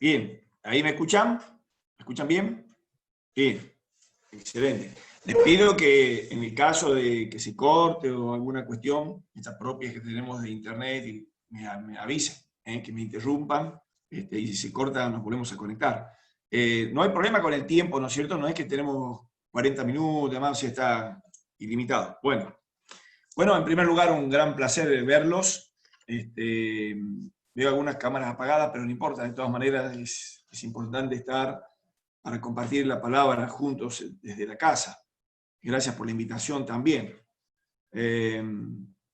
Bien, ¿ahí me escuchan? ¿Me escuchan bien? Bien, excelente. Les pido que en el caso de que se corte o alguna cuestión, estas propias que tenemos de internet, y me avisen, que me interrumpan, y si se corta nos volvemos a conectar. No hay problema con el tiempo, ¿no es cierto? No es que tenemos 40 minutos, además si está ilimitado. Bueno, en primer lugar, un gran placer verlos. Veo algunas cámaras apagadas, pero no importa, de todas maneras es importante estar para compartir la palabra juntos desde la casa. Gracias por la invitación también. Eh,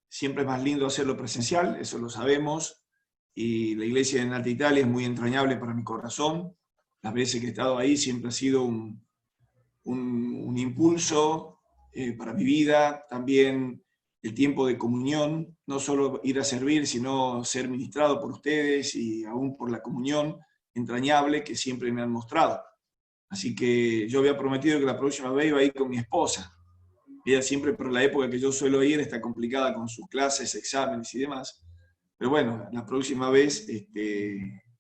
Siempre es más lindo hacerlo presencial, eso lo sabemos, y la iglesia en Alta Italia es muy entrañable para mi corazón. Las veces que he estado ahí siempre ha sido un impulso para mi vida, también el tiempo de comunión, no solo ir a servir, sino ser ministrado por ustedes y aún por la comunión entrañable que siempre me han mostrado. Así que yo había prometido que la próxima vez iba a ir con mi esposa. Ella siempre, por la época que yo suelo ir, está complicada con sus clases, exámenes y demás. Pero bueno, la próxima vez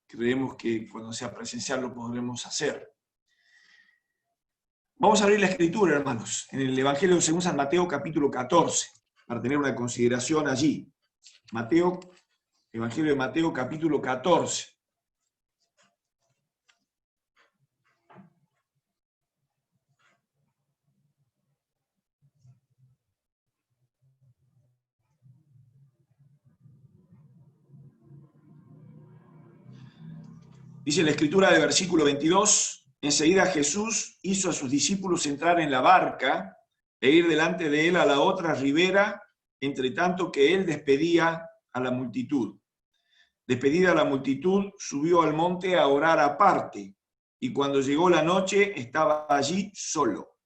creemos que cuando sea presencial lo podremos hacer. Vamos a abrir la escritura, hermanos, en el Evangelio según San Mateo, capítulo 14, para tener una consideración allí. Evangelio de Mateo, capítulo 14. Dice la escritura del versículo 22, enseguida Jesús hizo a sus discípulos entrar en la barca e ir delante de él a la otra ribera, entre tanto que él despedía a la multitud. Despedida la multitud, subió al monte a orar aparte, y cuando llegó la noche estaba allí solo.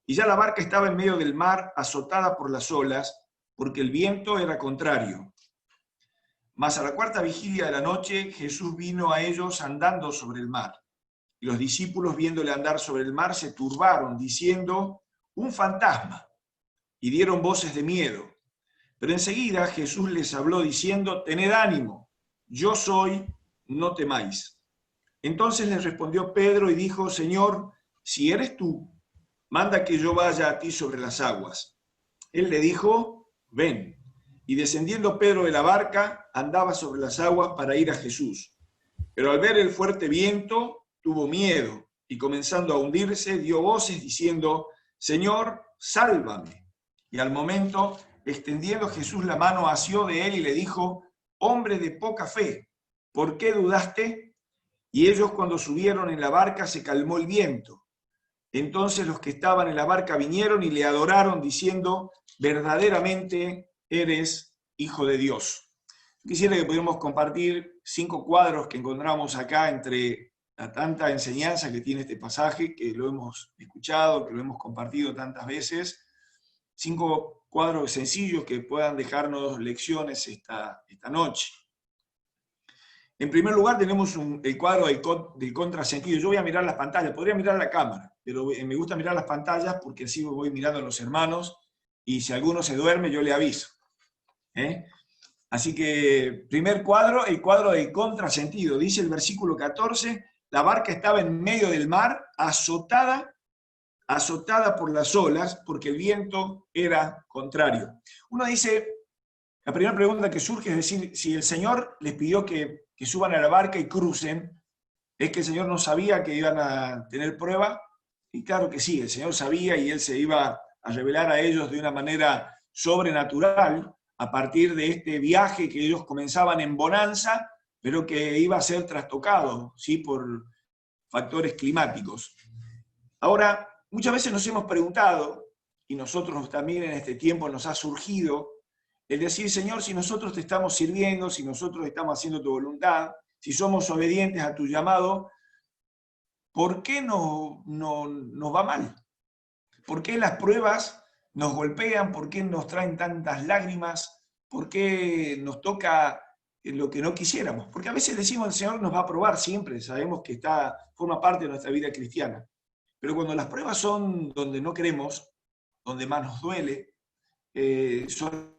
Y ya la barca estaba en medio del mar, azotada por las olas, porque el viento era contrario. Mas a la cuarta vigilia de la noche, Jesús vino a ellos andando sobre el mar. Y los discípulos, viéndole andar sobre el mar, se turbaron, diciendo, un fantasma, y dieron voces de miedo. Pero enseguida Jesús les habló diciendo, tened ánimo, yo soy, no temáis. Entonces les respondió Pedro y dijo, Señor, si eres tú, manda que yo vaya a ti sobre las aguas. Él le dijo, ven. Y descendiendo Pedro de la barca, andaba sobre las aguas para ir a Jesús. Pero al ver el fuerte viento, tuvo miedo, y comenzando a hundirse, dio voces diciendo, Señor, sálvame. Y al momento, extendiendo Jesús la mano, asió de él y le dijo, hombre de poca fe, ¿por qué dudaste? Y ellos cuando subieron en la barca se calmó el viento. Entonces los que estaban en la barca vinieron y le adoraron diciendo, verdaderamente eres Hijo de Dios. Quisiera que pudiéramos compartir 5 cuadros que encontramos acá entre la tanta enseñanza que tiene este pasaje, que lo hemos escuchado, que lo hemos compartido tantas veces. 5 cuadros sencillos que puedan dejarnos lecciones esta noche. En primer lugar tenemos el cuadro del contrasentido. Yo voy a mirar las pantallas, podría mirar la cámara, pero me gusta mirar las pantallas porque así voy mirando a los hermanos y si alguno se duerme yo le aviso. Así que, primer cuadro, el cuadro del contrasentido. Dice el versículo 14, la barca estaba en medio del mar, azotada por las olas, porque el viento era contrario. Uno dice, la primera pregunta que surge es decir, si el Señor les pidió que suban a la barca y crucen, ¿es que el Señor no sabía que iban a tener prueba? Y claro que sí, el Señor sabía y Él se iba a revelar a ellos de una manera sobrenatural a partir de este viaje que ellos comenzaban en bonanza, pero que iba a ser trastocado, ¿sí?, por factores climáticos. Ahora, muchas veces nos hemos preguntado, y nosotros también en este tiempo nos ha surgido, el decir, Señor, si nosotros te estamos sirviendo, si nosotros estamos haciendo tu voluntad, si somos obedientes a tu llamado, ¿por qué nos va mal? ¿Por qué las pruebas nos golpean? ¿Por qué nos traen tantas lágrimas? ¿Por qué nos toca lo que no quisiéramos? Porque a veces decimos, el Señor nos va a probar siempre, sabemos que forma parte de nuestra vida cristiana. Pero cuando las pruebas son donde no queremos, donde más nos duele, son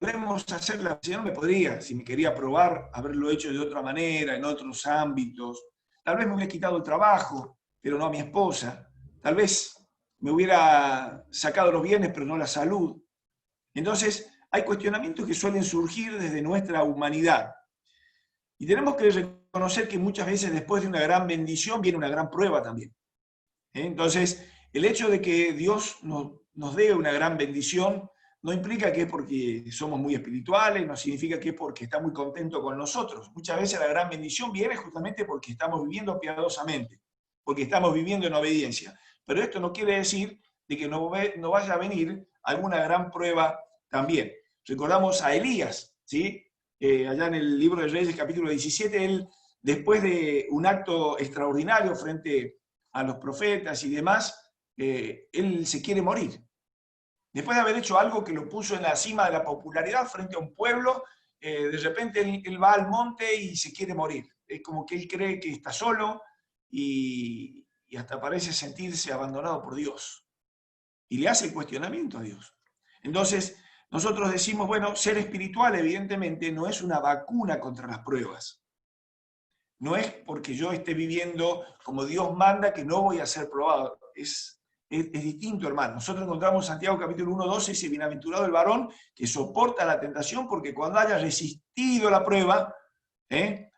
podemos hacerla. El Señor me podría, si me quería probar, haberlo hecho de otra manera, en otros ámbitos. Tal vez me hubiera quitado el trabajo, pero no a mi esposa. Tal vez me hubiera sacado los bienes, pero no la salud. Entonces, hay cuestionamientos que suelen surgir desde nuestra humanidad. Y tenemos que reconocer que muchas veces después de una gran bendición viene una gran prueba también. Entonces, el hecho de que Dios nos dé una gran bendición no implica que es porque somos muy espirituales, no significa que es porque está muy contento con nosotros. Muchas veces la gran bendición viene justamente porque estamos viviendo piadosamente, porque estamos viviendo en obediencia. Pero esto no quiere decir de que no vaya a venir alguna gran prueba también. Recordamos a Elías, ¿sí? Allá en el libro de Reyes, capítulo 17, él, después de un acto extraordinario frente a los profetas y demás, él se quiere morir. Después de haber hecho algo que lo puso en la cima de la popularidad frente a un pueblo, de repente él va al monte y se quiere morir. Es como que él cree que está solo y hasta parece sentirse abandonado por Dios. Y le hace el cuestionamiento a Dios. Entonces, nosotros decimos, bueno, ser espiritual evidentemente no es una vacuna contra las pruebas. No es porque yo esté viviendo como Dios manda que no voy a ser probado. Es distinto, hermano. Nosotros encontramos en Santiago capítulo 1:12, dice, bienaventurado el varón que soporta la tentación, porque cuando haya resistido la prueba,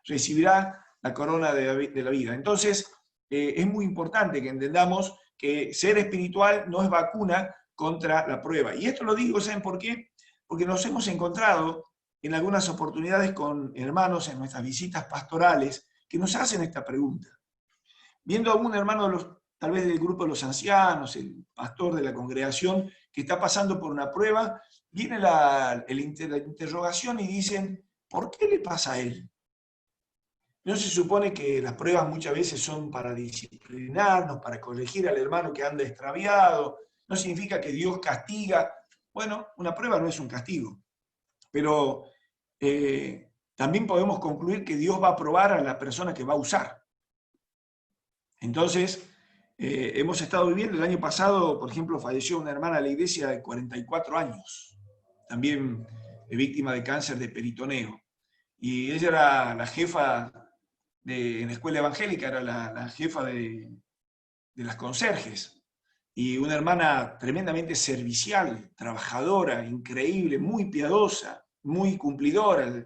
recibirá la corona de la vida. Entonces, es muy importante que entendamos que ser espiritual no es vacuna contra la prueba. Y esto lo digo, ¿saben por qué? Porque nos hemos encontrado en algunas oportunidades con hermanos en nuestras visitas pastorales que nos hacen esta pregunta. Viendo a un hermano tal vez del grupo de los ancianos, el pastor de la congregación, que está pasando por una prueba, viene la interrogación y dicen, ¿por qué le pasa a él? ¿No se supone que las pruebas muchas veces son para disciplinarnos, para corregir al hermano que anda extraviado? No significa que Dios castiga. Bueno, una prueba no es un castigo, pero también podemos concluir que Dios va a probar a la persona que va a usar. Entonces, hemos estado viviendo, el año pasado, por ejemplo, falleció una hermana de la iglesia de 44 años, también víctima de cáncer de peritoneo. Y ella era la jefa en la escuela evangélica, era la jefa de las conserjes. Y una hermana tremendamente servicial, trabajadora, increíble, muy piadosa, muy cumplidora.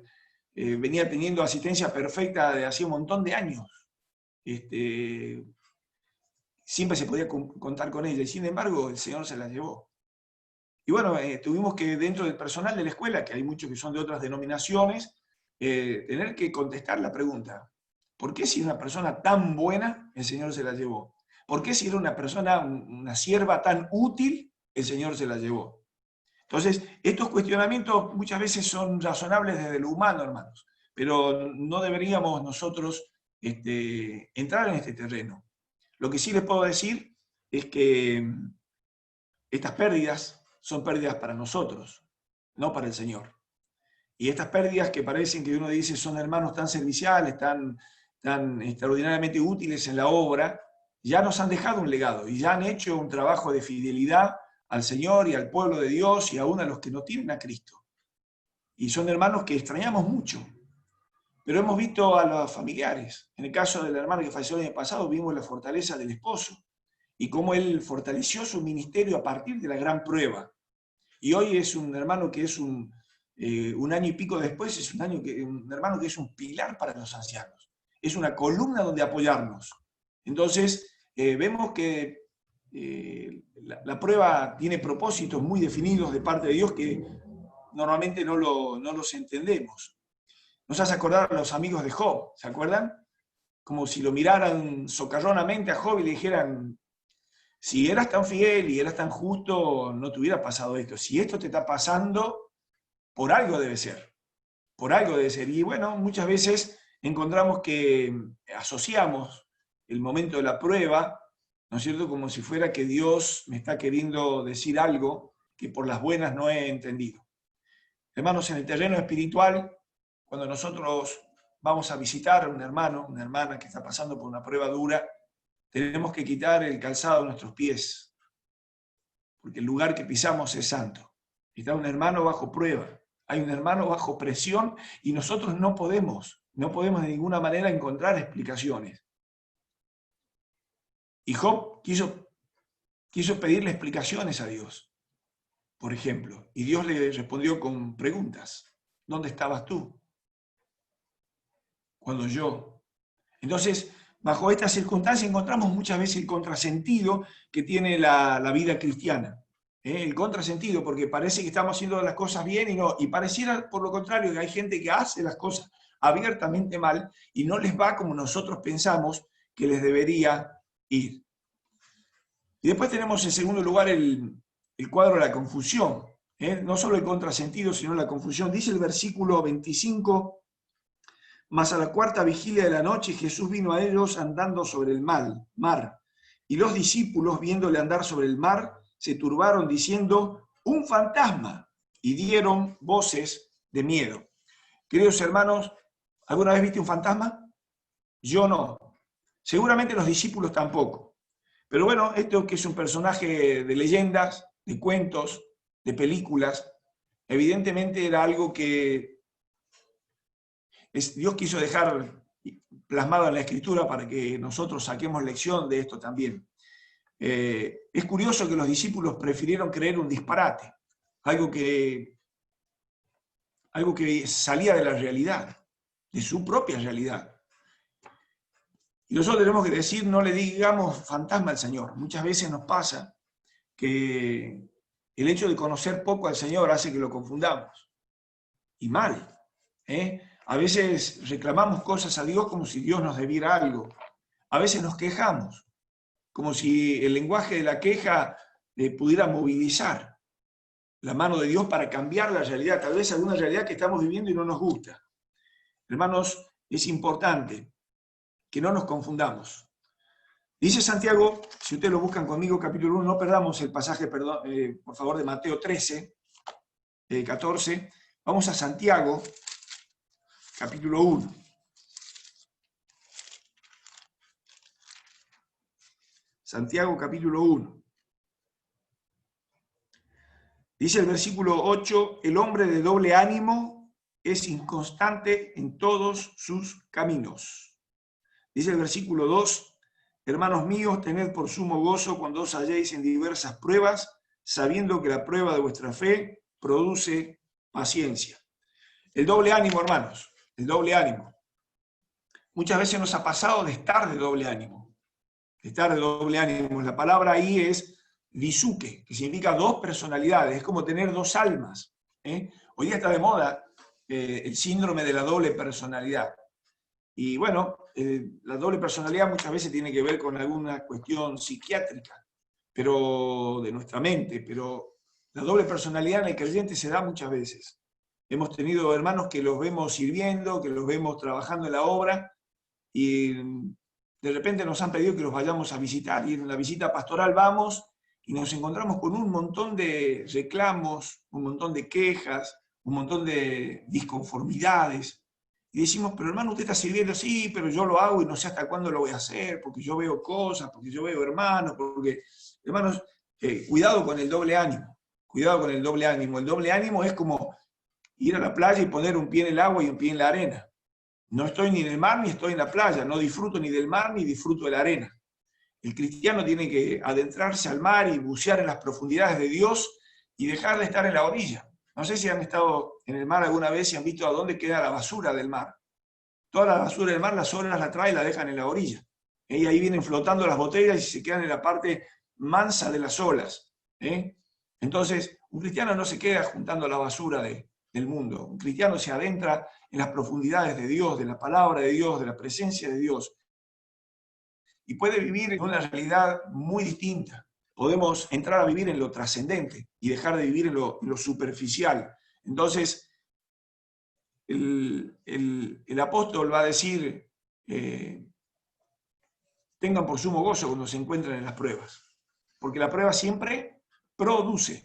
Venía teniendo asistencia perfecta de hacía un montón de años. Siempre se podía contar con ella, y sin embargo el Señor se la llevó. Y bueno, tuvimos que, dentro del personal de la escuela, que hay muchos que son de otras denominaciones, tener que contestar la pregunta, ¿por qué si una persona tan buena el Señor se la llevó? ¿Por qué si era una persona, una sierva tan útil, el Señor se la llevó? Entonces, estos cuestionamientos muchas veces son razonables desde lo humano, hermanos, pero no deberíamos nosotros entrar en este terreno. Lo que sí les puedo decir es que estas pérdidas son pérdidas para nosotros, no para el Señor. Y estas pérdidas que parecen que uno dice son hermanos tan serviciales, tan extraordinariamente útiles en la obra, ya nos han dejado un legado y ya han hecho un trabajo de fidelidad al Señor y al pueblo de Dios y aún a los que no tienen a Cristo. Y son hermanos que extrañamos mucho. Pero hemos visto a los familiares. En el caso del hermano que falleció el año pasado, vimos la fortaleza del esposo y cómo él fortaleció su ministerio a partir de la gran prueba. Y hoy es un hermano que es un año y pico después, es un hermano que es un pilar para los ancianos. Es una columna donde apoyarnos. Entonces, vemos que la prueba tiene propósitos muy definidos de parte de Dios que normalmente no los entendemos. Nos hace acordar a los amigos de Job, ¿se acuerdan? Como si lo miraran socarronamente a Job y le dijeran, si eras tan fiel y eras tan justo, no te hubiera pasado esto. Si esto te está pasando, por algo debe ser. Por algo debe ser. Y bueno, muchas veces encontramos que asociamos el momento de la prueba, ¿no es cierto?, como si fuera que Dios me está queriendo decir algo que por las buenas no he entendido. Hermanos, en el terreno espiritual, cuando nosotros vamos a visitar a un hermano, una hermana que está pasando por una prueba dura, tenemos que quitar el calzado de nuestros pies, porque el lugar que pisamos es santo. Está un hermano bajo prueba, Hay un hermano bajo presión y nosotros no podemos de ninguna manera encontrar explicaciones. Y Job quiso pedirle explicaciones a Dios, por ejemplo, y Dios le respondió con preguntas. ¿Dónde estabas tú cuando yo? Entonces, bajo estas circunstancias encontramos muchas veces el contrasentido que tiene la vida cristiana. El contrasentido, porque parece que estamos haciendo las cosas bien y no, y pareciera por lo contrario que hay gente que hace las cosas abiertamente mal y no les va como nosotros pensamos que les debería ir. Y después tenemos en segundo lugar el cuadro de la confusión. No solo el contrasentido, sino la confusión. Dice el versículo 25, mas a la cuarta vigilia de la noche Jesús vino a ellos andando sobre el mar. Y los discípulos, viéndole andar sobre el mar, se turbaron diciendo, un fantasma, y dieron voces de miedo. Queridos hermanos, ¿alguna vez viste un fantasma? Yo no. Seguramente los discípulos tampoco. Pero bueno, esto que es un personaje de leyendas, de cuentos, de películas, evidentemente era algo que Dios quiso dejar plasmado en la Escritura para que nosotros saquemos lección de esto también. Es curioso que los discípulos prefirieron creer un disparate, algo que salía de la realidad, de su propia realidad. Y nosotros tenemos que decir, no le digamos fantasma al Señor. Muchas veces nos pasa que el hecho de conocer poco al Señor hace que lo confundamos. Y mal. A veces reclamamos cosas a Dios como si Dios nos debiera algo. A veces nos quejamos, como si el lenguaje de la queja pudiera movilizar la mano de Dios para cambiar la realidad, tal vez alguna realidad que estamos viviendo y no nos gusta. Hermanos, es importante que no nos confundamos. Dice Santiago, si ustedes lo buscan conmigo, capítulo 1, no perdamos el pasaje, por favor, de Mateo 13, 14. Vamos a Santiago, capítulo 1. Santiago, capítulo 1. Dice el versículo 8, el hombre de doble ánimo es inconstante en todos sus caminos. Dice el versículo 2, hermanos míos, tened por sumo gozo cuando os halléis en diversas pruebas, sabiendo que la prueba de vuestra fe produce paciencia. El doble ánimo, hermanos, el doble ánimo. Muchas veces nos ha pasado de estar de doble ánimo. Estar de doble ánimo. La palabra ahí es disuke, que significa dos personalidades, es como tener dos almas. Hoy día está de moda el síndrome de la doble personalidad. Y bueno, la doble personalidad muchas veces tiene que ver con alguna cuestión psiquiátrica, pero de nuestra mente, pero la doble personalidad en el creyente se da muchas veces. Hemos tenido hermanos que los vemos sirviendo, que los vemos trabajando en la obra, y de repente nos han pedido que los vayamos a visitar, y en la visita pastoral vamos y nos encontramos con un montón de reclamos, un montón de quejas, un montón de disconformidades. Y decimos, pero hermano, usted está sirviendo, sí, pero yo lo hago y no sé hasta cuándo lo voy a hacer, porque yo veo cosas, porque yo veo hermanos, porque, hermanos, cuidado con el doble ánimo, cuidado con el doble ánimo. El doble ánimo es como ir a la playa y poner un pie en el agua y un pie en la arena. No estoy ni en el mar ni estoy en la playa, no disfruto ni del mar ni disfruto de la arena. El cristiano tiene que adentrarse al mar y bucear en las profundidades de Dios y dejar de estar en la orilla. No sé si han estado en el mar alguna vez y han visto a dónde queda la basura del mar. Toda la basura del mar, las olas la traen y la dejan en la orilla. Y ahí vienen flotando las botellas y se quedan en la parte mansa de las olas. Entonces, un cristiano no se queda juntando la basura del mundo. Un cristiano se adentra en las profundidades de Dios, de la palabra de Dios, de la presencia de Dios. Y puede vivir en una realidad muy distinta. Podemos entrar a vivir en lo trascendente y dejar de vivir en lo superficial. Entonces, el apóstol va a decir, tengan por sumo gozo cuando se encuentren en las pruebas. Porque la prueba siempre produce.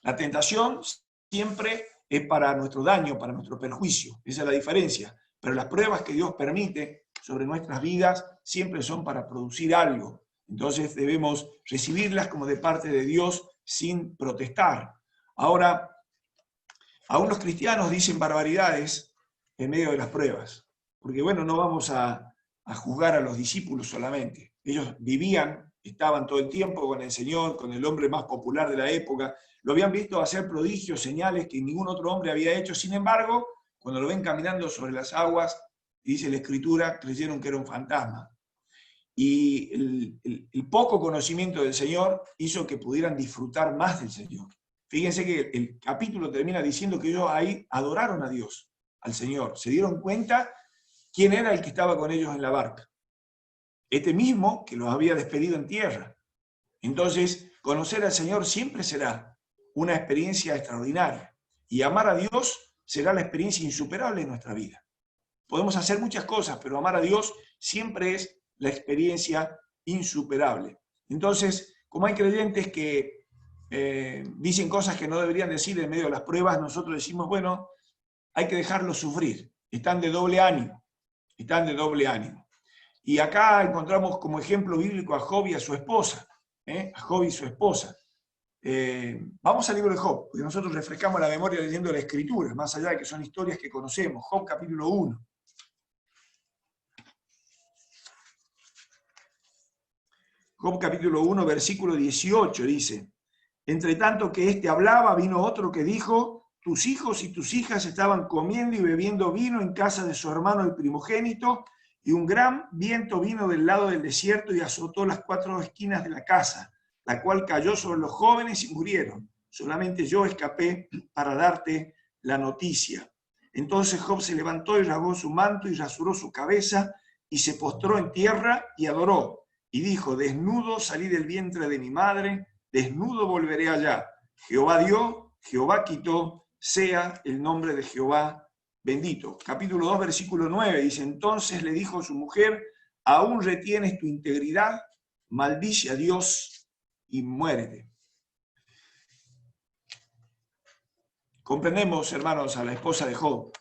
La tentación siempre es para nuestro daño, para nuestro perjuicio. Esa es la diferencia. Pero las pruebas que Dios permite sobre nuestras vidas siempre son para producir algo. Entonces debemos recibirlas como de parte de Dios sin protestar. Ahora, Aún los cristianos dicen barbaridades en medio de las pruebas, porque bueno, no vamos a juzgar a los discípulos solamente. Ellos vivían, estaban todo el tiempo con el Señor, con el hombre más popular de la época, lo habían visto hacer prodigios, señales que ningún otro hombre había hecho. Sin embargo, cuando lo ven caminando sobre las aguas, dice la Escritura, creyeron que era un fantasma. Y el poco conocimiento del Señor hizo que pudieran disfrutar más del Señor. Fíjense que el capítulo termina diciendo que ellos ahí adoraron a Dios, al Señor. Se dieron cuenta quién era el que estaba con ellos en la barca. Este mismo que los había despedido en tierra. Entonces, conocer al Señor siempre será una experiencia extraordinaria. Y amar a Dios será la experiencia insuperable en nuestra vida. Podemos hacer muchas cosas, pero amar a Dios siempre es la experiencia insuperable. Entonces, como hay creyentes que dicen cosas que no deberían decir en medio de las pruebas, nosotros decimos, bueno, hay que dejarlos sufrir. Están de doble ánimo. Están de doble ánimo. Y acá encontramos como ejemplo bíblico a Job y a su esposa. A Job y su esposa. Vamos al libro de Job, porque nosotros refrescamos la memoria leyendo la Escritura, más allá de que son historias que conocemos. Job capítulo 1. Job capítulo 1, versículo 18 dice: entre tanto que éste hablaba, vino otro que dijo: tus hijos y tus hijas estaban comiendo y bebiendo vino en casa de su hermano el primogénito, y un gran viento vino del lado del desierto y azotó las 4 esquinas de la casa, la cual cayó sobre los jóvenes y murieron. Solamente yo escapé para darte la noticia. Entonces Job se levantó y rasgó su manto y rasuró su cabeza y se postró en tierra y adoró. Y dijo: desnudo salí del vientre de mi madre, desnudo volveré allá. Jehová dio, Jehová quitó, sea el nombre de Jehová bendito. Capítulo 2, versículo 9, dice: entonces le dijo su mujer: aún retienes tu integridad, maldice a Dios y muérete. Comprendemos, hermanos, a la esposa de Job.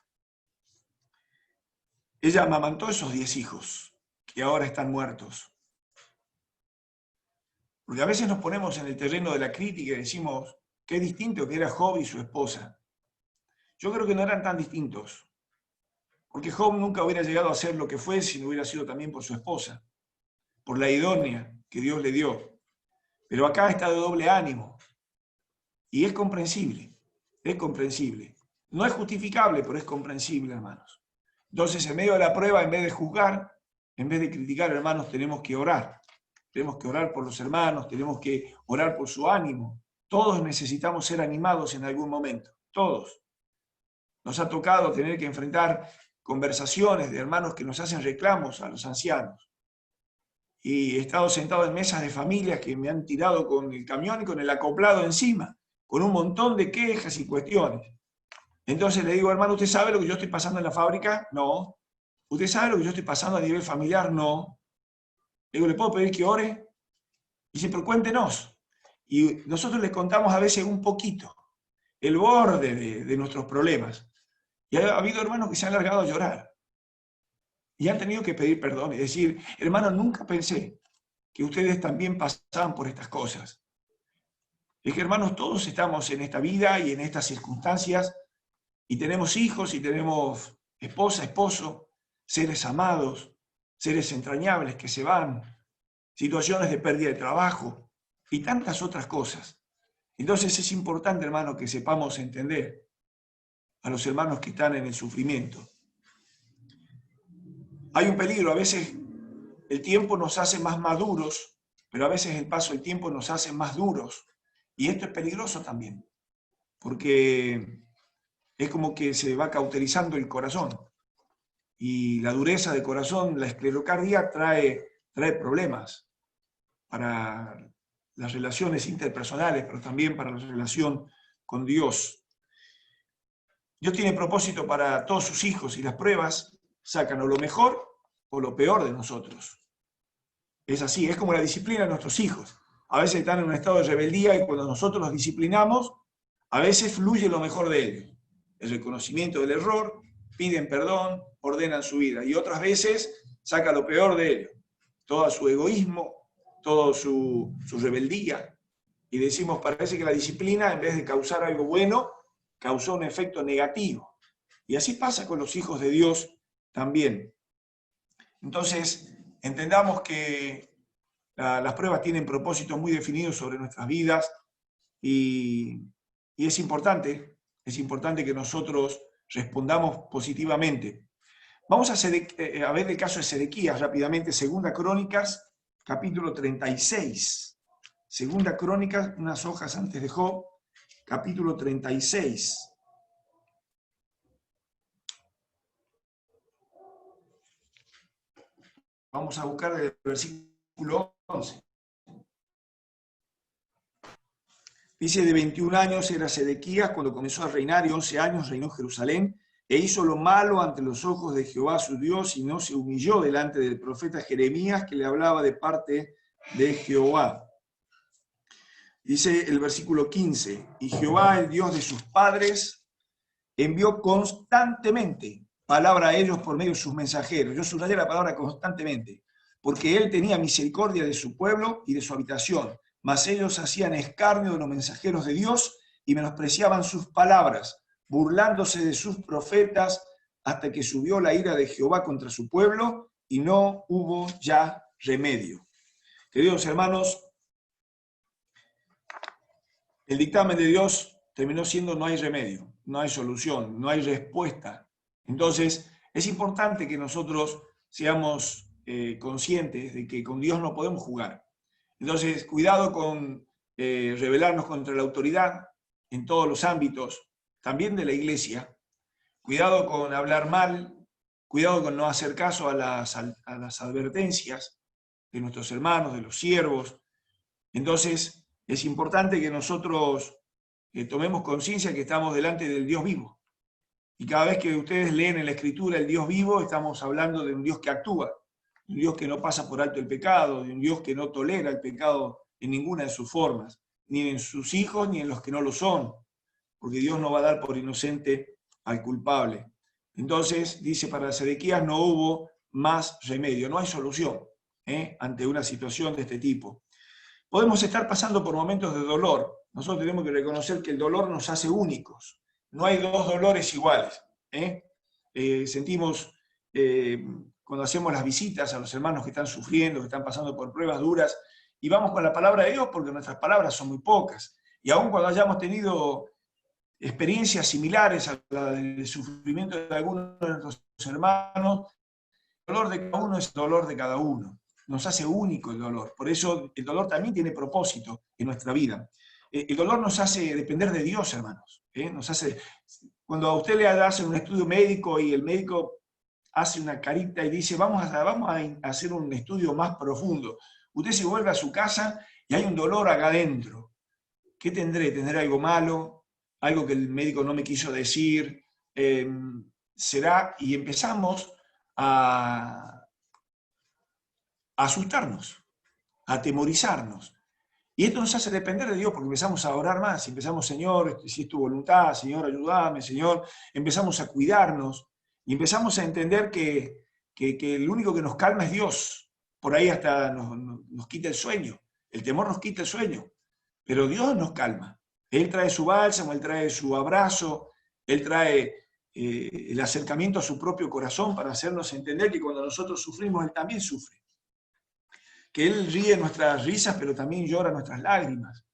Ella amamantó esos 10 hijos que ahora están muertos. Porque a veces nos ponemos en el terreno de la crítica y decimos: qué distinto que era Job y su esposa. Yo creo que no eran tan distintos, porque Job nunca hubiera llegado a ser lo que fue si no hubiera sido también por su esposa, por la idónea que Dios le dio. Pero acá está de doble ánimo, y es comprensible, es comprensible. No es justificable, pero es comprensible, hermanos. Entonces, en medio de la prueba, en vez de juzgar, en vez de criticar, hermanos, tenemos que orar. Tenemos que orar por los hermanos, tenemos que orar por su ánimo. Todos necesitamos ser animados en algún momento, todos. Nos ha tocado tener que enfrentar conversaciones de hermanos que nos hacen reclamos a los ancianos. Y he estado sentado en mesas de familias que me han tirado con el camión y con el acoplado encima, con un montón de quejas y cuestiones. Entonces le digo: hermano, ¿usted sabe lo que yo estoy pasando en la fábrica? No. ¿Usted sabe lo que yo estoy pasando a nivel familiar? No. Le digo: ¿le puedo pedir que ore? Y dice: pero cuéntenos. Y nosotros les contamos a veces un poquito, el borde de nuestros problemas. Y ha habido hermanos que se han largado a llorar. Y han tenido que pedir perdón y decir: hermano, nunca pensé que ustedes también pasaban por estas cosas. Es que, hermanos, todos estamos en esta vida y en estas circunstancias, y tenemos hijos y tenemos esposa, esposo, seres amados, seres entrañables que se van, situaciones de pérdida de trabajo y tantas otras cosas. Entonces es importante, hermano, que sepamos entender a los hermanos que están en el sufrimiento. Hay un peligro, a veces el tiempo nos hace más maduros, pero a veces el paso del tiempo nos hace más duros. Y esto es peligroso también, porque es como que se va cauterizando el corazón. Y la dureza del corazón, la esclerocardia, trae problemas para las relaciones interpersonales, pero también para la relación con Dios. Dios tiene propósito para todos sus hijos y las pruebas sacan o lo mejor o lo peor de nosotros. Es así, es como la disciplina de nuestros hijos. A veces están en un estado de rebeldía y cuando nosotros los disciplinamos, a veces fluye lo mejor de ellos. El reconocimiento del error, piden perdón, ordenan su vida. Y otras veces saca lo peor de ellos. Todo su egoísmo, toda su rebeldía. Y decimos: parece que la disciplina, en vez de causar algo bueno, causó un efecto negativo. Y así pasa con los hijos de Dios también. Entonces, entendamos que las pruebas tienen propósitos muy definidos sobre nuestras vidas y es importante que nosotros respondamos positivamente. Vamos a ver el caso de Sedequías rápidamente, Segunda Crónicas, capítulo 36. Segunda Crónicas, unas hojas antes de Job, capítulo 36. Vamos a buscar el versículo 11. Dice, de 21 años era Sedequías cuando comenzó a reinar y 11 años reinó en Jerusalén e hizo lo malo ante los ojos de Jehová su Dios y no se humilló delante del profeta Jeremías que le hablaba de parte de Jehová. Dice el versículo 15, y Jehová, el Dios de sus padres, envió constantemente palabra a ellos por medio de sus mensajeros. Yo subrayé la palabra constantemente, porque él tenía misericordia de su pueblo y de su habitación, mas ellos hacían escarnio de los mensajeros de Dios y menospreciaban sus palabras, burlándose de sus profetas, hasta que subió la ira de Jehová contra su pueblo y no hubo ya remedio. Queridos hermanos, el dictamen de Dios terminó siendo no hay remedio, no hay solución, no hay respuesta. Entonces, es importante que nosotros seamos conscientes de que con Dios no podemos jugar. Entonces, cuidado con rebelarnos contra la autoridad en todos los ámbitos, también de la iglesia. Cuidado con hablar mal, cuidado con no hacer caso a las advertencias de nuestros hermanos, de los siervos. Entonces, es importante que nosotros tomemos conciencia que estamos delante del Dios vivo. Y cada vez que ustedes leen en la Escritura el Dios vivo, estamos hablando de un Dios que actúa, de un Dios que no pasa por alto el pecado, de un Dios que no tolera el pecado en ninguna de sus formas, ni en sus hijos ni en los que no lo son, porque Dios no va a dar por inocente al culpable. Entonces, dice, para Sedequías no hubo más remedio, no hay solución ante una situación de este tipo. Podemos estar pasando por momentos de dolor. Nosotros tenemos que reconocer que el dolor nos hace únicos. No hay dos dolores iguales. Sentimos, cuando hacemos las visitas a los hermanos que están sufriendo, que están pasando por pruebas duras, y vamos con la palabra de Dios porque nuestras palabras son muy pocas. Y aun cuando hayamos tenido experiencias similares a la del sufrimiento de algunos de nuestros hermanos, el dolor de cada uno es el dolor de cada uno. Nos hace único el dolor. Por eso el dolor también tiene propósito en nuestra vida. El dolor nos hace depender de Dios, hermanos. Nos hace, cuando a usted le hacen un estudio médico y el médico hace una carita y dice, vamos a hacer un estudio más profundo. Usted se vuelve a su casa y hay un dolor acá adentro. ¿Qué tendré? ¿Tendré algo malo? ¿Algo que el médico no me quiso decir? ¿Será? Y empezamos a asustarnos, a atemorizarnos. Y esto nos hace depender de Dios, porque empezamos a orar más, empezamos, Señor, si es tu voluntad, Señor, ayúdame, Señor, empezamos a cuidarnos, y empezamos a entender que el único que nos calma es Dios. Por ahí hasta nos quita el sueño, el temor nos quita el sueño, pero Dios nos calma. Él trae su bálsamo, Él trae su abrazo, Él trae el acercamiento a su propio corazón para hacernos entender que cuando nosotros sufrimos, Él también sufre. Que Él ríe nuestras risas, pero también llora nuestras lágrimas.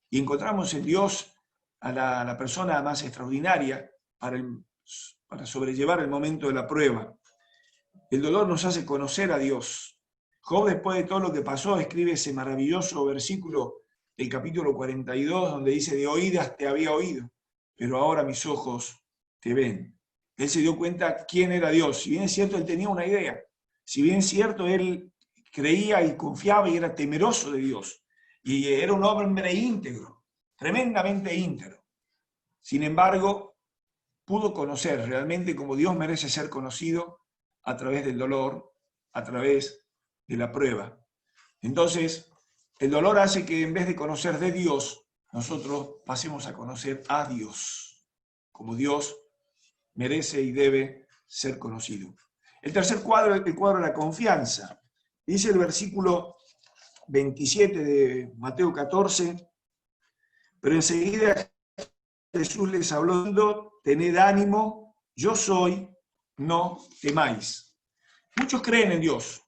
Y encontramos en Dios a la persona más extraordinaria para sobrellevar el momento de la prueba. El dolor nos hace conocer a Dios. Job, después de todo lo que pasó, escribe ese maravilloso versículo del capítulo 42, donde dice, de oídas te había oído, pero ahora mis ojos te ven. Él se dio cuenta quién era Dios. Si bien es cierto, él tenía una idea. Si bien es cierto, él creía y confiaba y era temeroso de Dios. Y era un hombre íntegro, tremendamente íntegro. Sin embargo, pudo conocer realmente como Dios merece ser conocido a través del dolor, a través de la prueba. Entonces, el dolor hace que en vez de conocer de Dios, nosotros pasemos a conocer a Dios, como Dios merece y debe ser conocido. El tercer cuadro es el cuadro de la confianza. Dice el versículo 27 de Mateo 14, pero enseguida Jesús les habló diciendo: tened ánimo, yo soy, no temáis. Muchos creen en Dios.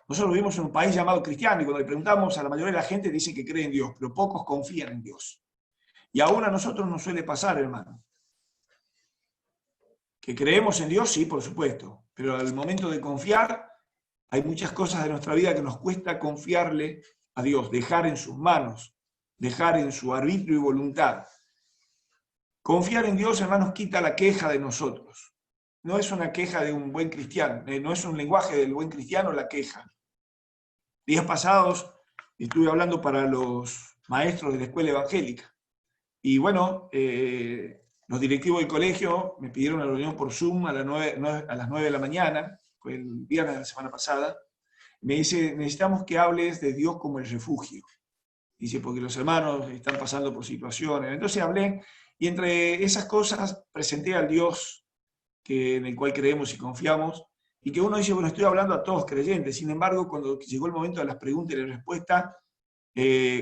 Nosotros vivimos en un país llamado cristiano y cuando le preguntamos a la mayoría de la gente dice que cree en Dios, pero pocos confían en Dios. Y aún a nosotros nos suele pasar, hermano. Que creemos en Dios, sí, por supuesto, pero al momento de confiar, hay muchas cosas de nuestra vida que nos cuesta confiarle a Dios, dejar en sus manos, dejar en su arbitrio y voluntad. Confiar en Dios, hermanos, quita la queja de nosotros. No es una queja de un buen cristiano, no es un lenguaje del buen cristiano la queja. Días pasados estuve hablando para los maestros de la escuela evangélica. Y bueno, los directivos del colegio me pidieron una reunión por Zoom a las 9 de la mañana, fue el viernes de la semana pasada. Me dice: necesitamos que hables de Dios como el refugio. Dice, porque los hermanos están pasando por situaciones. Entonces hablé, y entre esas cosas presenté al Dios en el cual creemos y confiamos, y que uno dice, bueno, estoy hablando a todos creyentes. Sin embargo, cuando llegó el momento de las preguntas y las respuestas,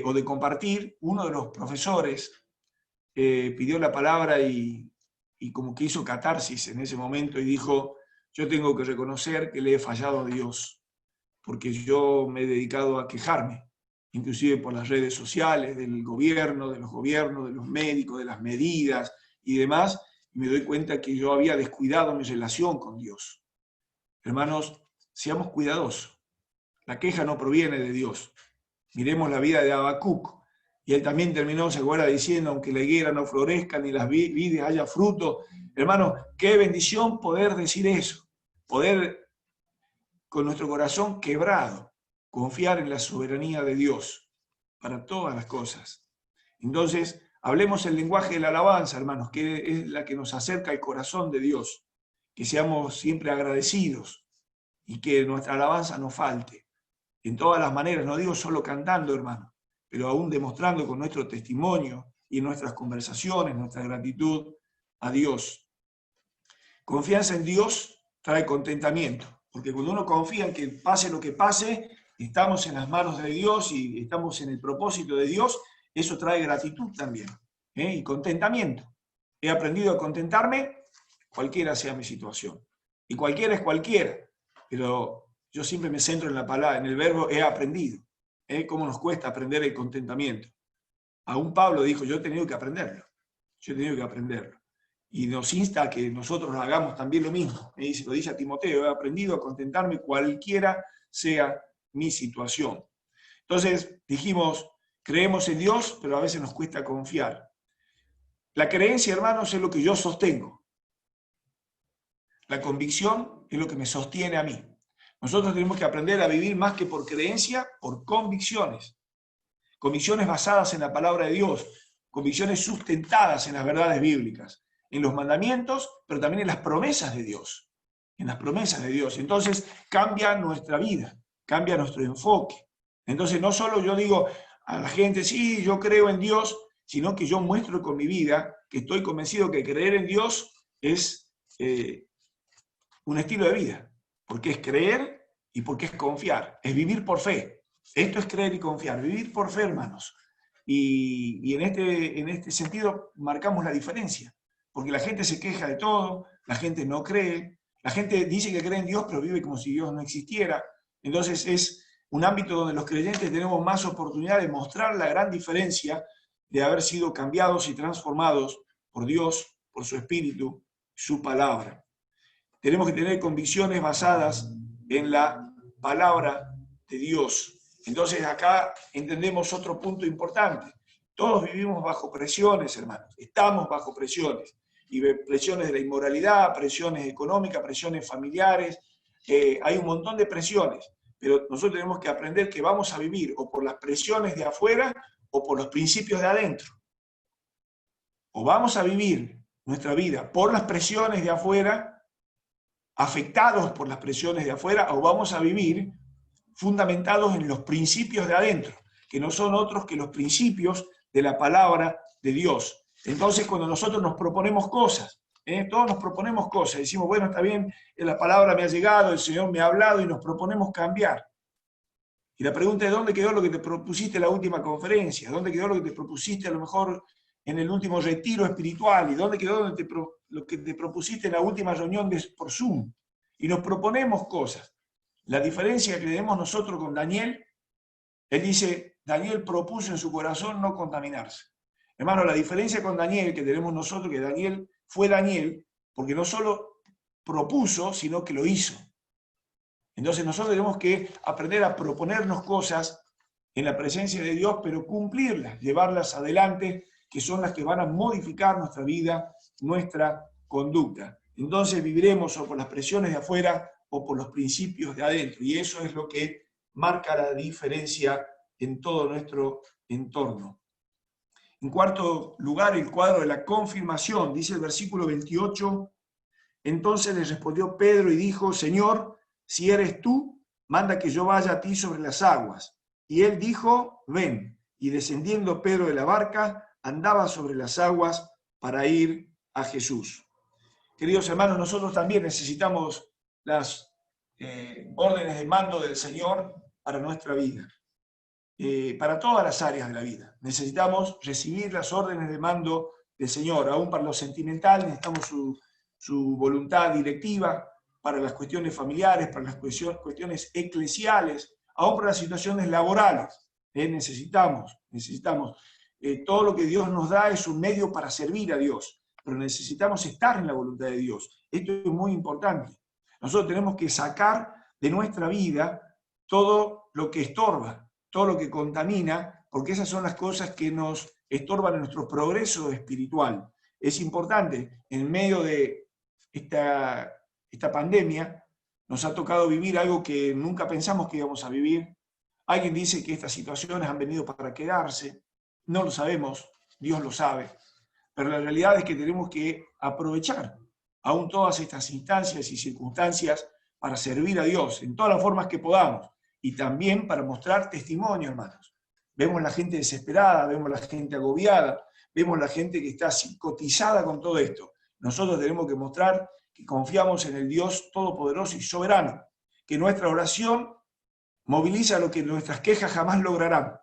o de compartir, uno de los profesores pidió la palabra y como que hizo catarsis en ese momento y dijo: yo tengo que reconocer que le he fallado a Dios, porque yo me he dedicado a quejarme, inclusive por las redes sociales, del gobierno, de los médicos, de las medidas y demás, y me doy cuenta que yo había descuidado mi relación con Dios. Hermanos, seamos cuidadosos. La queja no proviene de Dios. Miremos la vida de Habacuc, y él también terminó, se acuerda, diciendo: aunque la higuera no florezca ni las vides haya fruto. Hermano, qué bendición poder decir eso, poder con nuestro corazón quebrado confiar en la soberanía de Dios para todas las cosas. Entonces, hablemos el lenguaje de la alabanza, hermanos, que es la que nos acerca al corazón de Dios, que seamos siempre agradecidos y que nuestra alabanza no falte en todas las maneras, no digo solo cantando, hermano, pero aún demostrando con nuestro testimonio y en nuestras conversaciones, nuestra gratitud a Dios. Confianza en Dios trae contentamiento, porque cuando uno confía en que pase lo que pase, estamos en las manos de Dios y estamos en el propósito de Dios, eso trae gratitud también, y contentamiento. He aprendido a contentarme, cualquiera sea mi situación. Y cualquiera es cualquiera, pero yo siempre me centro en la palabra, en el verbo he aprendido. ¿Cómo nos cuesta aprender el contentamiento? Aún Pablo dijo: yo he tenido que aprenderlo. Yo he tenido que aprenderlo. Y nos insta a que nosotros hagamos también lo mismo. Lo dice a Timoteo: he aprendido a contentarme cualquiera sea mi situación. Entonces dijimos, creemos en Dios, pero a veces nos cuesta confiar. La creencia, hermanos, es lo que yo sostengo. La convicción es lo que me sostiene a mí. Nosotros tenemos que aprender a vivir más que por creencia, por convicciones. Convicciones basadas en la palabra de Dios, convicciones sustentadas en las verdades bíblicas, en los mandamientos, pero también en las promesas de Dios. En las promesas de Dios. Entonces cambia nuestra vida, cambia nuestro enfoque. Entonces no solo yo digo a la gente, sí, yo creo en Dios, sino que yo muestro con mi vida que estoy convencido que creer en Dios es un estilo de vida. Porque es creer y porque es confiar, es vivir por fe. Esto es creer y confiar, vivir por fe, hermanos. Y en este sentido marcamos la diferencia, porque la gente se queja de todo, la gente no cree, la gente dice que cree en Dios, pero vive como si Dios no existiera. Entonces es un ámbito donde los creyentes tenemos más oportunidad de mostrar la gran diferencia de haber sido cambiados y transformados por Dios, por su Espíritu, su palabra. Tenemos que tener convicciones basadas en la palabra de Dios. Entonces acá entendemos otro punto importante. Todos vivimos bajo presiones, hermanos. Estamos bajo presiones. Y presiones de la inmoralidad, presiones económicas, presiones familiares. Hay un montón de presiones. Pero nosotros tenemos que aprender que vamos a vivir o por las presiones de afuera o por los principios de adentro. O vamos a vivir nuestra vida por las presiones de afuera, afectados por las presiones de afuera, o vamos a vivir fundamentados en los principios de adentro, que no son otros que los principios de la palabra de Dios. Entonces, cuando nosotros nos proponemos cosas, todos nos proponemos cosas, decimos, bueno, está bien, la palabra me ha llegado, el Señor me ha hablado, y nos proponemos cambiar. Y la pregunta es, ¿dónde quedó lo que te propusiste en la última conferencia? ¿Dónde quedó lo que te propusiste a lo mejor en el último retiro espiritual? ¿Y dónde quedó lo que te propusiste en la última reunión por Zoom? Y nos proponemos cosas. La diferencia que tenemos nosotros con Daniel, él dice, Daniel propuso en su corazón no contaminarse. Hermano, la diferencia con Daniel que tenemos nosotros, que Daniel fue Daniel, porque no solo propuso, sino que lo hizo. Entonces nosotros tenemos que aprender a proponernos cosas en la presencia de Dios, pero cumplirlas, llevarlas adelante, que son las que van a modificar nuestra vida, nuestra conducta. Entonces viviremos o por las presiones de afuera o por los principios de adentro. Y eso es lo que marca la diferencia en todo nuestro entorno. En cuarto lugar, el cuadro de la confirmación. Dice el versículo 28, entonces les respondió Pedro y dijo, Señor, si eres tú, manda que yo vaya a ti sobre las aguas. Y él dijo, ven. Y descendiendo Pedro de la barca, andaba sobre las aguas para ir a Jesús. Queridos hermanos, nosotros también necesitamos las órdenes de mando del Señor para nuestra vida. Para todas las áreas de la vida. Necesitamos recibir las órdenes de mando del Señor. Aún para lo sentimental necesitamos su voluntad directiva, para las cuestiones familiares, para las cuestiones eclesiales, aún para las situaciones laborales. Necesitamos. Todo lo que Dios nos da es un medio para servir a Dios, pero necesitamos estar en la voluntad de Dios. Esto es muy importante. Nosotros tenemos que sacar de nuestra vida todo lo que estorba, todo lo que contamina, porque esas son las cosas que nos estorban en nuestro progreso espiritual. Es importante, en medio de esta pandemia, nos ha tocado vivir algo que nunca pensamos que íbamos a vivir. Alguien dice que estas situaciones han venido para quedarse, no lo sabemos, Dios lo sabe, pero la realidad es que tenemos que aprovechar aún todas estas instancias y circunstancias para servir a Dios en todas las formas que podamos y también para mostrar testimonio, hermanos. Vemos la gente desesperada, vemos la gente agobiada, vemos la gente que está psicotizada con todo esto. Nosotros tenemos que mostrar que confiamos en el Dios todopoderoso y soberano, que nuestra oración moviliza lo que nuestras quejas jamás lograrán.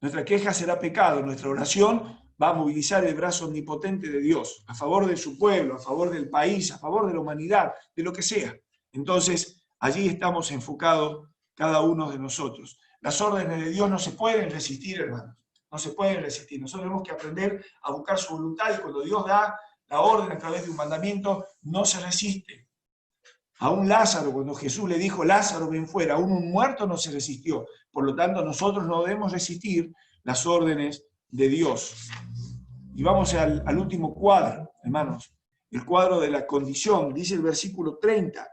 Nuestra queja será pecado, nuestra oración va a movilizar el brazo omnipotente de Dios a favor de su pueblo, a favor del país, a favor de la humanidad, de lo que sea. Entonces, allí estamos enfocados cada uno de nosotros. Las órdenes de Dios no se pueden resistir, hermanos, no se pueden resistir. Nosotros tenemos que aprender a buscar su voluntad y cuando Dios da la orden a través de un mandamiento, no se resiste. Aún Lázaro, cuando Jesús le dijo, Lázaro, ven fuera, aún un muerto no se resistió. Por lo tanto, nosotros no debemos resistir las órdenes de Dios. Y vamos al último cuadro, hermanos, el cuadro de la condición, dice el versículo 30.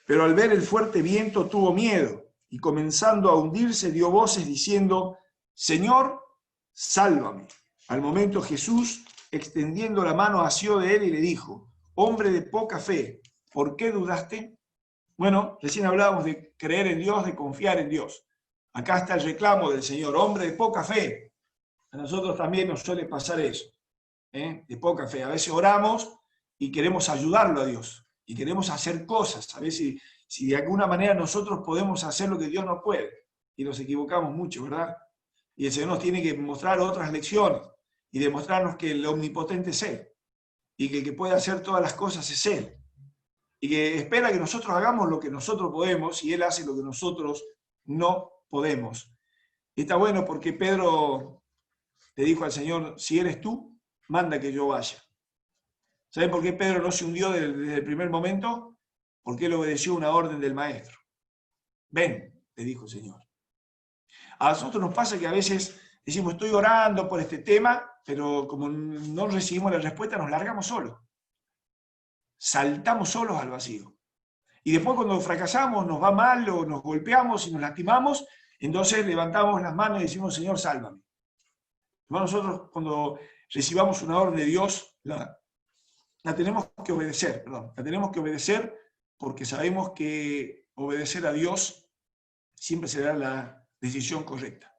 Pero al ver el fuerte viento tuvo miedo, y comenzando a hundirse dio voces diciendo, Señor, sálvame. Al momento Jesús, extendiendo la mano, asió de él y le dijo, hombre de poca fe, ¿por qué dudaste? Bueno, recién hablábamos de creer en Dios, de confiar en Dios. Acá está el reclamo del Señor, hombre de poca fe. A nosotros también nos suele pasar eso, de poca fe. A veces oramos y queremos ayudarlo a Dios, y queremos hacer cosas, a ver si de alguna manera nosotros podemos hacer lo que Dios no puede. Y nos equivocamos mucho, ¿verdad? Y el Señor nos tiene que mostrar otras lecciones y demostrarnos que el omnipotente es Él, y que el que puede hacer todas las cosas es Él, y que espera que nosotros hagamos lo que nosotros podemos, y Él hace lo que nosotros no podemos. Y está bueno porque Pedro le dijo al Señor, si eres tú, manda que yo vaya. ¿Saben por qué Pedro no se hundió desde el primer momento? Porque él obedeció una orden del maestro. Ven, le dijo el Señor. A nosotros nos pasa que a veces decimos, estoy orando por este tema, pero como no recibimos la respuesta, nos largamos solos. Saltamos solos al vacío. Y después cuando fracasamos, nos va mal o nos golpeamos y nos lastimamos, entonces levantamos las manos y decimos, Señor, sálvame. Nosotros cuando recibamos una orden de Dios, la tenemos que obedecer, la tenemos que obedecer porque sabemos que obedecer a Dios siempre será la decisión correcta.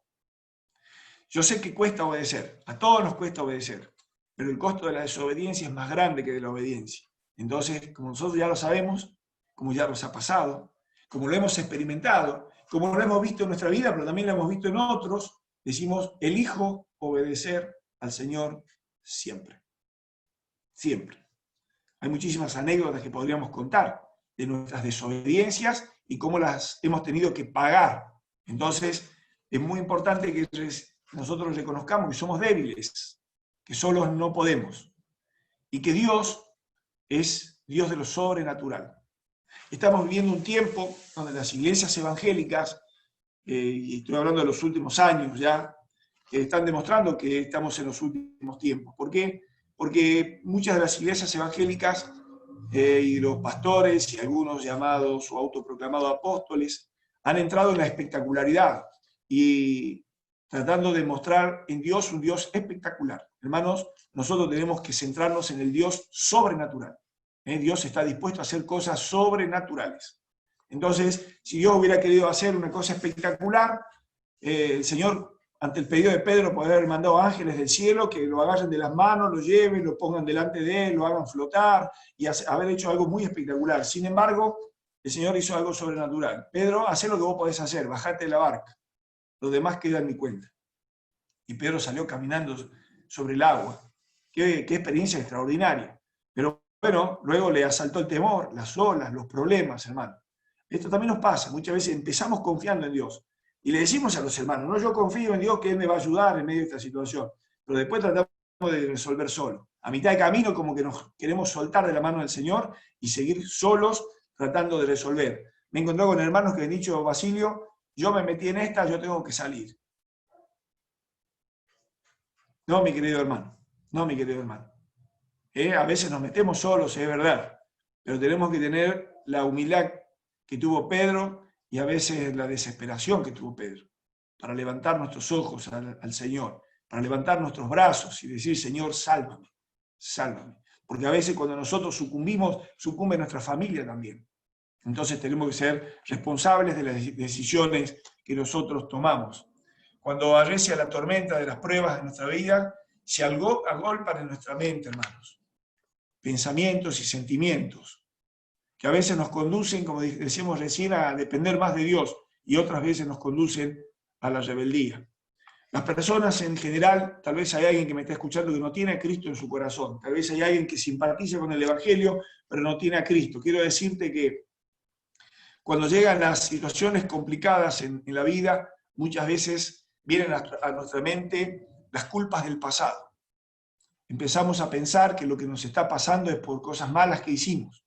Yo sé que cuesta obedecer, a todos nos cuesta obedecer, pero el costo de la desobediencia es más grande que de la obediencia. Entonces, como nosotros ya lo sabemos, como ya nos ha pasado, como lo hemos experimentado, como lo hemos visto en nuestra vida, pero también lo hemos visto en otros, decimos, elijo obedecer al Señor siempre. Siempre. Hay muchísimas anécdotas que podríamos contar de nuestras desobediencias y cómo las hemos tenido que pagar. Entonces, es muy importante que nosotros reconozcamos que somos débiles, que solos no podemos, y que Dios es Dios de lo sobrenatural. Estamos viviendo un tiempo donde las iglesias evangélicas, y estoy hablando de los últimos años ya, están demostrando que estamos en los últimos tiempos. ¿Por qué? Porque muchas de las iglesias evangélicas y los pastores y algunos llamados o autoproclamados apóstoles han entrado en la espectacularidad y tratando de mostrar en Dios un Dios espectacular. Hermanos, nosotros tenemos que centrarnos en el Dios sobrenatural. Dios está dispuesto a hacer cosas sobrenaturales. Entonces, si Dios hubiera querido hacer una cosa espectacular, el Señor, ante el pedido de Pedro, podría haber mandado ángeles del cielo que lo agarren de las manos, lo lleven, lo pongan delante de él, lo hagan flotar y haber hecho algo muy espectacular. Sin embargo, el Señor hizo algo sobrenatural. Pedro, haz lo que vos podés hacer, bajate de la barca. Lo demás queda en mi cuenta. Y Pedro salió caminando sobre el agua. Qué experiencia extraordinaria. Pero bueno, luego le asaltó el temor, las olas, los problemas, hermano. Esto también nos pasa. Muchas veces empezamos confiando en Dios. Y le decimos a los hermanos, no, yo confío en Dios que Él me va a ayudar en medio de esta situación. Pero después tratamos de resolver solo. A mitad de camino como que nos queremos soltar de la mano del Señor y seguir solos tratando de resolver. Me encontré con hermanos que han dicho, Basilio, yo me metí en esta, yo tengo que salir. No, mi querido hermano. No, mi querido hermano. A veces nos metemos solos, es verdad. Pero tenemos que tener la humildad que tuvo Pedro y a veces la desesperación que tuvo Pedro, para levantar nuestros ojos al Señor, para levantar nuestros brazos y decir, Señor, sálvame, sálvame. Porque a veces cuando nosotros sucumbimos, sucumbe nuestra familia también. Entonces tenemos que ser responsables de las decisiones que nosotros tomamos. Cuando arrecia la tormenta de las pruebas de nuestra vida, se agolpan en nuestra mente, hermanos, pensamientos y sentimientos que a veces nos conducen, como decíamos recién, a depender más de Dios y otras veces nos conducen a la rebeldía. Las personas en general, tal vez hay alguien que me está escuchando que no tiene a Cristo en su corazón, tal vez hay alguien que simpatiza con el Evangelio, pero no tiene a Cristo. Quiero decirte que cuando llegan las situaciones complicadas en la vida, muchas veces vienen a nuestra mente las culpas del pasado. Empezamos a pensar que lo que nos está pasando es por cosas malas que hicimos.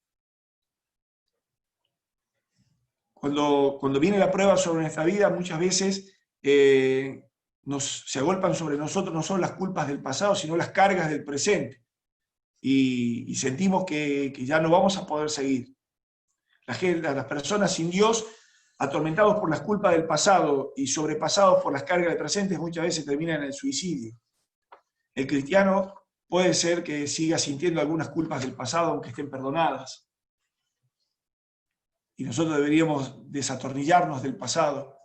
Cuando viene la prueba sobre nuestra vida, muchas veces se agolpan sobre nosotros no solo las culpas del pasado, sino las cargas del presente. Y sentimos que ya no vamos a poder seguir. Las personas sin Dios, atormentados por las culpas del pasado y sobrepasados por las cargas del presente, muchas veces terminan en el suicidio. El cristiano puede ser que siga sintiendo algunas culpas del pasado, aunque estén perdonadas. Y nosotros deberíamos desatornillarnos del pasado.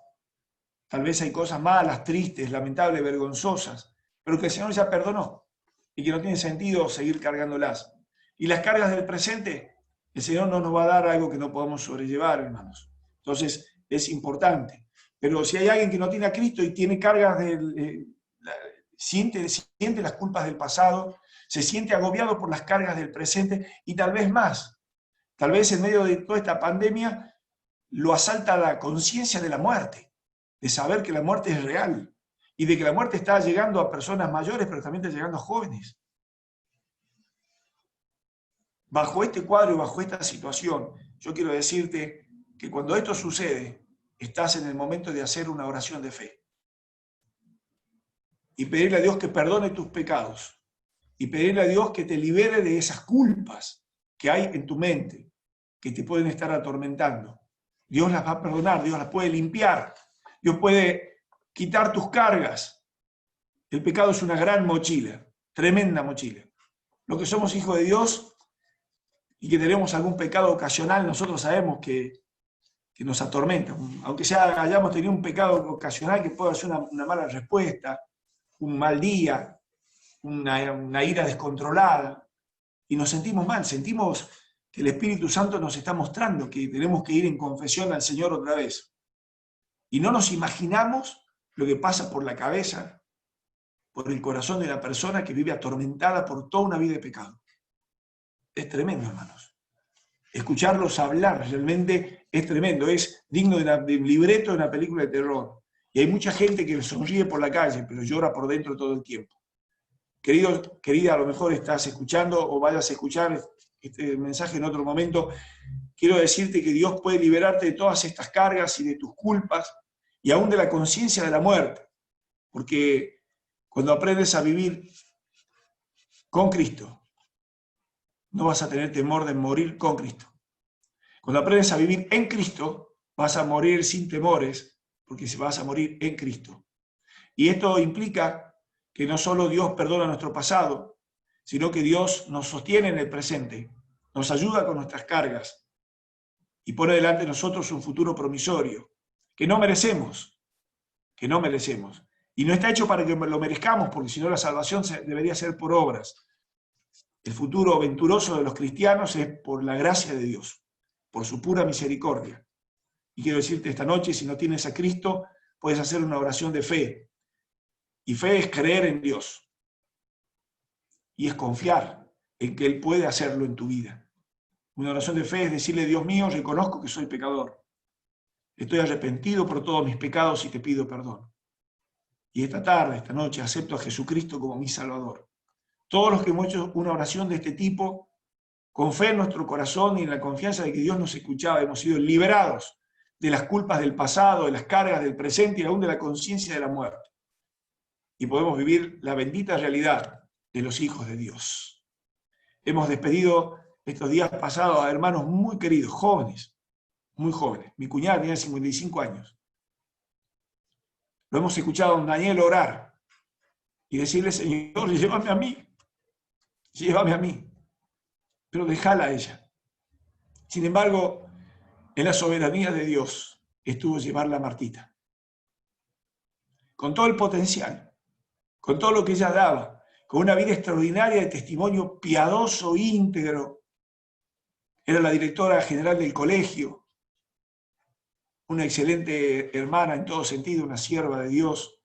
Tal vez hay cosas malas, tristes, lamentables, vergonzosas, pero que el Señor ya perdonó y que no tiene sentido seguir cargándolas. Y las cargas del presente, el Señor no nos va a dar algo que no podamos sobrellevar, hermanos. Entonces, es importante. Pero si hay alguien que no tiene a Cristo y tiene cargas siente las culpas del pasado, se siente agobiado por las cargas del presente y tal vez más. Tal vez en medio de toda esta pandemia lo asalta la conciencia de la muerte, de saber que la muerte es real y de que la muerte está llegando a personas mayores, pero también está llegando a jóvenes. Bajo este cuadro y bajo esta situación, yo quiero decirte que cuando esto sucede, estás en el momento de hacer una oración de fe y pedirle a Dios que perdone tus pecados y pedirle a Dios que te libere de esas culpas que hay en tu mente, que te pueden estar atormentando. Dios las va a perdonar, Dios las puede limpiar, Dios puede quitar tus cargas. El pecado es una gran mochila, tremenda mochila. Los que somos hijos de Dios y que tenemos algún pecado ocasional, nosotros sabemos que nos atormenta. Aunque hayamos tenido un pecado ocasional que pueda ser una mala respuesta, un mal día, una ira descontrolada, y nos sentimos mal, sentimos que el Espíritu Santo nos está mostrando que tenemos que ir en confesión al Señor otra vez. Y no nos imaginamos lo que pasa por la cabeza, por el corazón de la persona que vive atormentada por toda una vida de pecado. Es tremendo, hermanos. Escucharlos hablar realmente es tremendo, es digno de un libreto de una película de terror. Y hay mucha gente que sonríe por la calle, pero llora por dentro todo el tiempo. Querido, querida, a lo mejor estás escuchando o vayas a escuchar este mensaje en otro momento. Quiero decirte que Dios puede liberarte de todas estas cargas y de tus culpas y aún de la conciencia de la muerte. Porque cuando aprendes a vivir con Cristo, no vas a tener temor de morir con Cristo. Cuando aprendes a vivir en Cristo, vas a morir sin temores, porque vas a morir en Cristo. Y esto implica que no solo Dios perdona nuestro pasado, sino que Dios nos sostiene en el presente, nos ayuda con nuestras cargas y pone delante de nosotros un futuro promisorio que no merecemos, Y no está hecho para que lo merezcamos, porque si no la salvación debería ser por obras. El futuro venturoso de los cristianos es por la gracia de Dios, por su pura misericordia. Y quiero decirte esta noche, si no tienes a Cristo, puedes hacer una oración de fe. Y fe es creer en Dios. Y es confiar en que Él puede hacerlo en tu vida. Una oración de fe es decirle, Dios mío, reconozco que soy pecador. Estoy arrepentido por todos mis pecados y te pido perdón. Y esta tarde, esta noche, acepto a Jesucristo como mi Salvador. Todos los que hemos hecho una oración de este tipo, con fe en nuestro corazón y en la confianza de que Dios nos escuchaba, hemos sido liberados de las culpas del pasado, de las cargas del presente y aún de la conciencia de la muerte. Y podemos vivir la bendita realidad de los hijos de Dios. Hemos despedido estos días pasados a hermanos muy queridos, jóvenes, muy jóvenes. Mi cuñada tenía 55 años. Lo hemos escuchado a don Daniel orar y decirle, Señor, llévame a mí, pero déjala a ella. Sin embargo, en la soberanía de Dios estuvo llevarla a Martita. Con todo el potencial, con todo lo que ella daba, con una vida extraordinaria de testimonio piadoso, íntegro. Era la directora general del colegio, una excelente hermana en todo sentido, una sierva de Dios,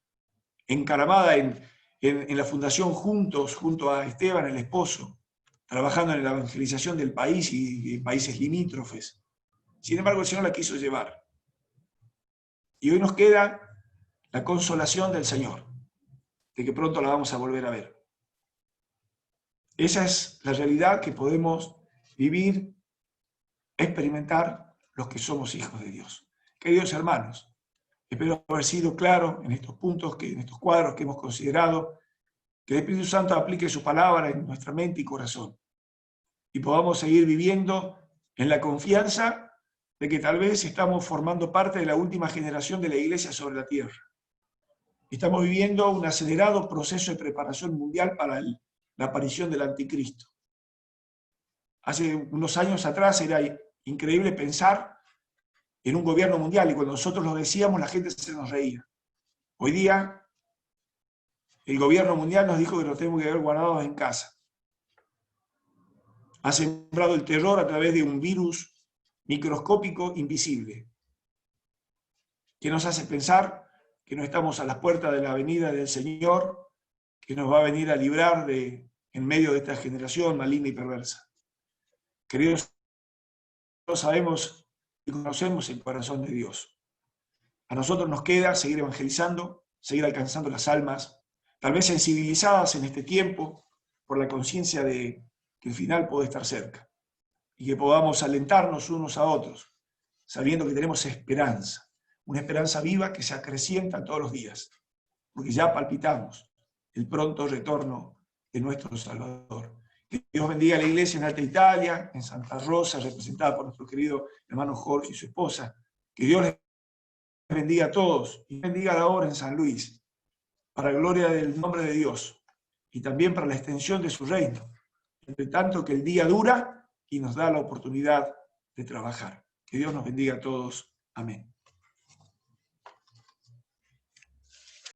encaramada en la fundación Juntos, junto a Esteban, el esposo, trabajando en la evangelización del país y en países limítrofes. Sin embargo, el Señor la quiso llevar. Y hoy nos queda la consolación del Señor, de que pronto la vamos a volver a ver. Esa es la realidad que podemos vivir, experimentar los que somos hijos de Dios. Queridos hermanos, espero haber sido claro en estos puntos, en estos cuadros que hemos considerado, que el Espíritu Santo aplique su palabra en nuestra mente y corazón y podamos seguir viviendo en la confianza de que tal vez estamos formando parte de la última generación de la Iglesia sobre la tierra. Estamos viviendo un acelerado proceso de preparación mundial para la aparición del anticristo. Hace unos años atrás era increíble pensar en un gobierno mundial y cuando nosotros lo decíamos la gente se nos reía. Hoy día el gobierno mundial nos dijo que nos tenemos que ver guardados en casa. Ha sembrado el terror a través de un virus microscópico invisible que nos hace pensar que no estamos a las puertas de la venida del Señor, que nos va a venir a librar en medio de esta generación maligna y perversa. Queridos, no sabemos y conocemos el corazón de Dios. A nosotros nos queda seguir evangelizando, seguir alcanzando las almas, tal vez sensibilizadas en este tiempo por la conciencia de que el final puede estar cerca y que podamos alentarnos unos a otros, sabiendo que tenemos esperanza, una esperanza viva que se acrecienta todos los días, porque ya palpitamos el pronto retorno de nuestro Salvador. Que Dios bendiga a la iglesia en Alta Italia, en Santa Rosa, representada por nuestro querido hermano Jorge y su esposa. Que Dios les bendiga a todos y bendiga la obra en San Luis, para gloria del nombre de Dios y también para la extensión de su reino, entre tanto que el día dura y nos da la oportunidad de trabajar. Que Dios nos bendiga a todos. Amén.